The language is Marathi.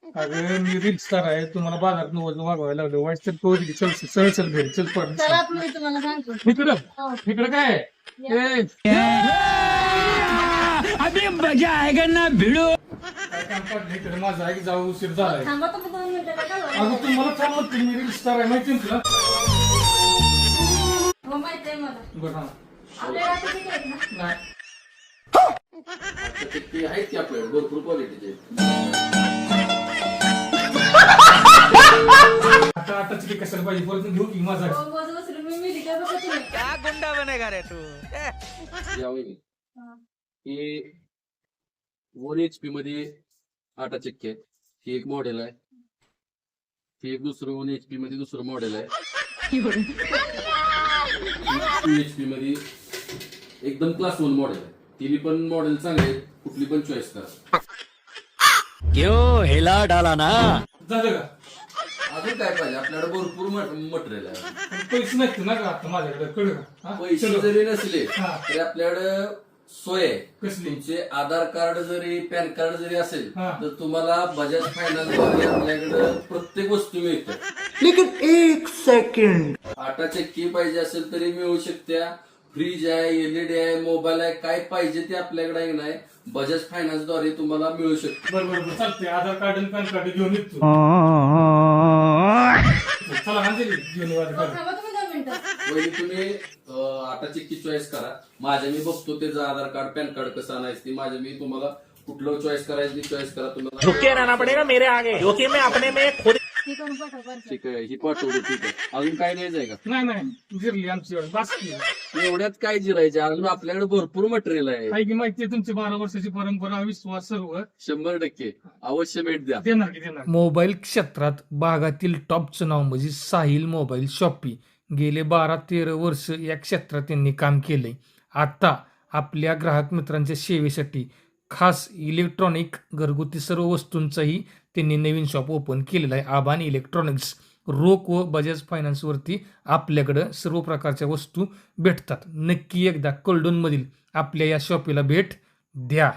अगं मी रील स्टार आहे, तुम्हाला बाजारात वजन वागवायला लागलं. वाईट तर पोहोचली. चल चल चल घरी चल पड. चला मी तुम्हाला सांगतो. इकडं हो. इकडं काय आहे? ए, अभी मजा आएगा ना भिड़ो. काय काम काढलं इकडे माझं आहे की जाऊ उशीर झालाय. थांबा तुम्ही 2 मिनिटं नका बोलू. अगं तू मला थांब म्हणते, मी रील स्टार आहे माहिती ना तुला. हो माहिती आहे मला. बरं हा. आपल्या रात्री किती आहेत ना? नाही ते आहेत की आपल्याकडे भरपूर क्वालिटीचे. आता आताची काही कशाला पाहिजे, परत घेऊ की माझा. हो, वजन उचलून मी मिली काय बघा तुम्ही. क्या गुंडा बनेगा रे तू. यावे हा. हे 1 HP मध्ये आटा चक्की आहे. ही एक मॉडेल आहे. हे एक दुसरं 1 HP मध्ये दुसरं मॉडेल आहे. 2 HP मध्ये एकदम क्लास 1 मॉडेल आहे. तिन्ही पण मॉडेल चांगले आहेत. कुठली पण चॉईस करा. क्यों हिला डाला ना. झालं का? अजून काय पाहिजे आपल्याकडे भरपूर मटेरियल आहे. पण पैसे नाहीत ना का आता माझ्याकडे, कळलं का? हा? पैसे चलो. जरी नसले हा. तरी आपल्याकडे सोय आहे. कसली? तुमचे आधार कार्ड जरी पॅन कार्ड जरी असेल हा. तर तुम्हाला बजाज फायनान्स द्वारे आपल्याकडे प्रत्येक वस्तू मिळते. लेकिन एक सेकंड. आटा चक्की पाहिजे असेल तरी मिळू शकत्या. फ्रीज आहे, LED आहे, मोबाईल आहे, काय पाहिजे ते आपल्याकडे आहे नाही बजाज फायनान्स द्वारे तुम्हाला मिळू शकते. बरं बरं बरं चालतंय. आधार कार्ड आणि पॅन कार्ड घेऊन येतो. चला अंजली घेऊन येऊ आधार हो, कार्ड. थांबा तुम्ही 2 मिनिटं. पहिले तुम्ही आटा चक्की चॉईस करा. माझ्या मी बघतो त्याचं आधार कार्ड पॅन कार्ड कसं आणायचं ते माझ्या मी तुम्हाला कुठलं चॉईस करायचं ते चॉईस करा. तुम्हाला झुक के रहना पड़ेगा मेरे आगे, क्योंकि मैं अपने में खुद. हे करून पाठवा बरं का. ठीक आहे ही पाठवतो. ठीक आहे अजून काय द्यायचं आहे का? नाही नाही जिरली आमची एवढं बास की. एवढ्यात काय जिरायचे अजून आपल्याकडे भरपूर मटेरियल आहे. काय की माहिती आहे तुमची 12 वर्षाची परंपरा, विश्वास सर्व 100% अवश्य भेट द्या. देणार की देणार. मोबाईल क्षेत्रात भागातील टॉपचं नाव म्हणजे साहिल मोबाईल शॉपी. गेले 12-13 वर्ष या क्षेत्रात त्यांनी काम केलंय. आता आपल्या ग्राहक मित्रांच्या सेवेसाठी खास इलेक्ट्रॉनिक घरगुती सर्व वस्तूंचाही त्यांनी नवीन शॉप ओपन केलेलं आहे. आबान इलेक्ट्रॉनिक्स. रोख व बजाज फायनान्सवरती आपल्याकडं सर्व प्रकारच्या वस्तू भेटतात. नक्की एकदा कलडोनमधील आपल्या या शॉपीला भेट द्या.